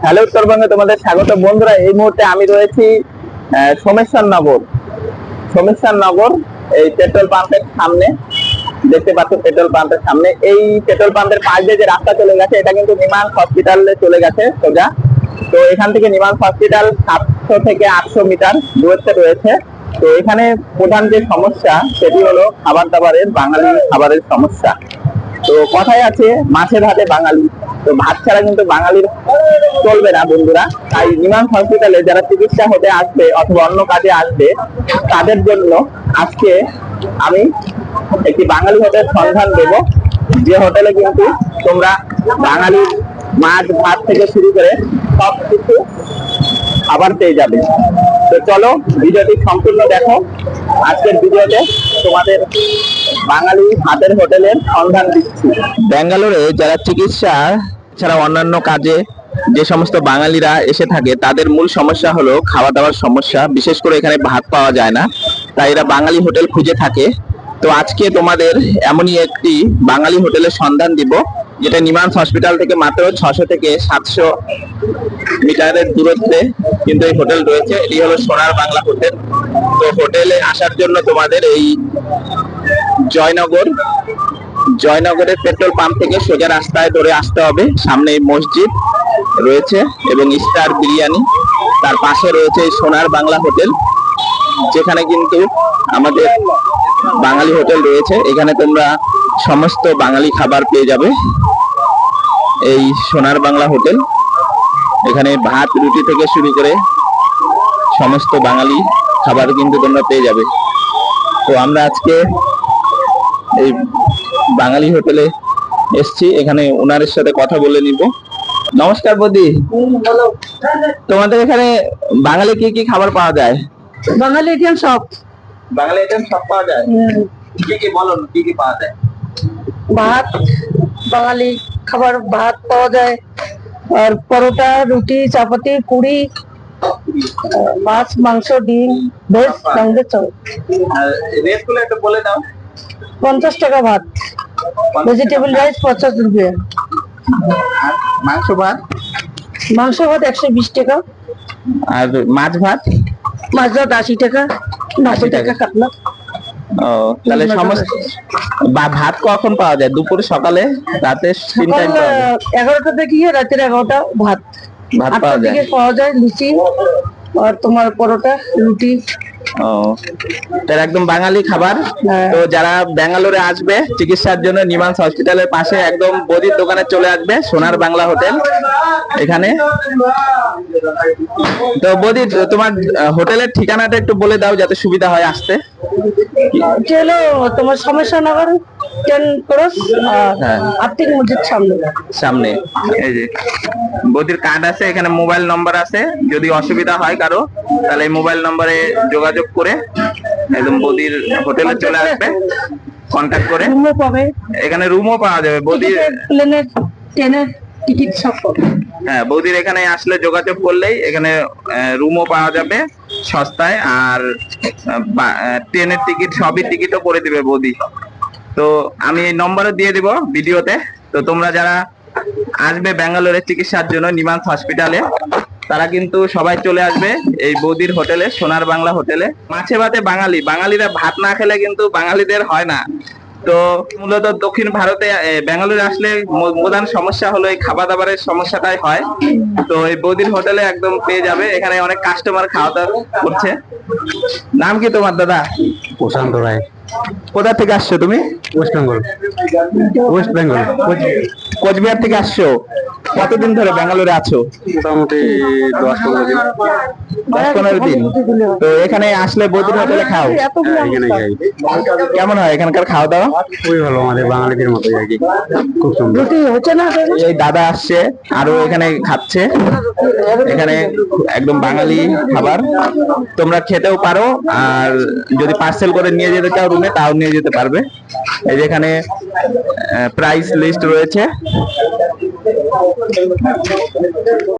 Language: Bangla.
হ্যালো উত্তরবঙ্গে তোমাদের স্বাগত বন্ধুরা। এই মুহূর্তে আমি রয়েছি সোমেশ্বর নগর এই পেট্রোল পাম্পের সামনে। দেখতে পাচ্ছ পেট্রোল পাম্পের সামনে, এই পেট্রোল পাম্পের পাশ দিয়ে যে রাস্তা চলে গেছে এটা কিন্তু নিমান্স হসপিটালে চলে গেছে সোজা। তো এখান থেকে নিমান্স হসপিটাল 700 থেকে 800 মিটার দূরত্বে রয়েছে। তো এখানে প্রধান যে সমস্যা সেটি হলো খাবার দাবারের, বাঙালি খাবারের সমস্যা। তো কথায় আছে মাছের হাতে বাঙালি, তো ভাত ছাড়া কিন্তু বাঙালির চলবে না বন্ধুরা। তাই নিমান্স হসপিটালে যারা চিকিৎসা হতে আসবে অথবা অন্য কাজে আসবে তাদের জন্য আজকে আমি একটি বাঙালি হোটেল সন্ধান দেব, যে হোটেলে কিন্তু তোমরা বাঙালি মাছ ভাত থেকে শুরু করে সব কিছু খাবার পেয়ে যাবে। তো চলো ভিডিওটি সম্পূর্ণ দেখো। আজকের ভিডিওতে তোমাদের বাঙালি হাতের হোটেলের সন্ধান দিচ্ছি। ব্যাঙ্গালোরে যারা চিকিৎসা ছাড়া অন্যান্য কাজে যে সমস্ত বাঙালিরা এসে থাকে তাদের মূল সমস্যা হলো খাওয়া দাওয়ার সমস্যা। বিশেষ করে এখানে ভাত পাওয়া যায় না, তাই এরা বাঙালি হোটেল খুঁজে থাকে। তো আজকে তোমাদের এমনই একটি বাঙালি হোটেলের সন্ধান দিব, যেটা নিমান্স হসপিটাল থেকে মাত্র 600 থেকে 700 মিটারের দূরত্বে কিন্তু এই হোটেল রয়েছে। এটি হলো সোনার বাংলা হোটেল। তো হোটেলে আসার জন্য তোমাদের এই জয়নগরের পেট্রোল পাম্প থেকে সোজা রাস্তায় ধরে আসতে হবে। সামনে মসজিদ রয়েছে এবং স্টার বিরিয়ানি, তার পাশে রয়েছে সোনার বাংলা হোটেল, যেখানে কিন্তু আমাদের বাঙালি হোটেল রয়েছে। এখানে তোমরা সমস্ত বাঙালি খাবার পেয়ে যাবে। এই সোনার বাংলা হোটেল, এখানে ভাত রুটি থেকে শুরু করে সমস্ত বাঙালি খাবার কিন্তু তোমরা পেয়ে যাবে। তো আমরা আজকে এই বাঙালি হোটেলে এসছি, এখানে ওনারের সাথে কথা বলে নিব। নমস্কার বৌদি, তোমাদের এখানে বাঙালি কি কি খাবার পাওয়া যায়? বাঙালি আইটেম সব পাওয়া যায়। কি কি বলুন, কি কি পাওয়া যায়? ভাত, বাঙালি খাবার ভাত পাওয়া যায়, আর পরোটা, রুটি, চাপাতি, পুরি, মাছ, মাংস, ডিম, ভেজ, ননভেজ সব। রেট গুলো একটু বলে দাও। 50 টাকা ভাত, ভেজিটেবল রাইস 50 রুপিয়া, মাংস ভাত 120 টাকা, আর মাছ ভাত 80 টাকা, 90 টাকা কাতলা। ও, তাহলে সমস্ত ভাত কখন পাওয়া যায়? দুপুরে, সকালে, রাতে, 3 টাইম পাওয়া যায়? 11টা থেকে রাতের 11টা ভাত পাওয়া যায়। পাওয়া যায় লুচি আর তোমার পরোটা, রুটি। ও, তাহলে একদম বাঙালি খাবার। তো যারা ব্যাঙ্গালোরে আসবে চিকিৎসার জন্য নিমান্স হসপিটালের পাশে একদম বদির দোকানে চলে আসবে, সোনার বাংলা হোটেল এখানে। তো বদি, তোমার হোটেলের ঠিকানাটা একটু বলে দাও যাতে সুবিধা হয় আসতে। চলো, তোমার সমস্যা নগর 10 ক্রস আর্থিক মসজিদ সামনে। এই যে বদির কার্ড আছে, এখানে মোবাইল নম্বর আছে। যদি অসুবিধা হয় কারো, তাহলে এই মোবাইল নম্বরে যোগাযোগ করে একদম বদির হোটেলে চলে আসবে, কন্ট্যাক্ট করে। রুমও পাবে, এখানে রুমও পাওয়া যাবে। বদির প্লেনের, ট্রেনের টিকিট সব পাবে। হ্যাঁ, বৌদির এখানে আসলে যোগাযোগ করলেই এখানে রুমও পাওয়া যাবে সস্তায়, আর ট্রেনের টিকিট সবই টিকিটও করে দিবে বৌদি। তো আমি এই নম্বরে দিয়ে দিব ভিডিওতে। তো তোমরা যারা আসবে ব্যাঙ্গালোরে চিকিৎসার জন্য নিমান্স হসপিটালে, তারা কিন্তু সবাই চলে আসবে এই বৌদির হোটেলে, সোনার বাংলা হোটেলে। মাছে ভাতে বাঙালিরা ভাত না খেলে কিন্তু বাঙালিদের হয় না। তো মূলত দক্ষিণ ভারতে ব্যাঙ্গালোরে আসলে প্রধান সমস্যা হলো এই খাবার দাবারের সমস্যাটাই হয়। তো এই বৌদির হোটেলে একদম পেয়ে যাবে। এখানে অনেক কাস্টমার খাওয়া দাওয়া করছে। নাম কি তোমার দাদা? প্রশান্ত রায়। কোথা থেকে আসছো তুমি? ওয়েস্ট বেঙ্গল। কোচবিহার থেকে আসছো। কতদিন ধরে ব্যাঙ্গালোরে আছো? মোটামুটি 10-15 দিন। 10-15 দিন। তো এখানে আসলে বৌদির হোটেলে খাও? এখানে যাই। কেমন হয় এখানকার খাওয়া দাওয়া? খুবই ভালো, আমাদের বাঙালিদের মতোই আর কি, খুব সুন্দর। এই দাদা আসছে, আরো এখানে খাচ্ছে। এখানে একদম বাঙালি খাবার, তোমরা খেতেও পারো, আর যদি পার্সেল করে নিয়ে যেতে চাও রুমে, তাও নিয়ে যেতে পারবে। এই যেখানে প্রাইস লিস্ট রয়েছে।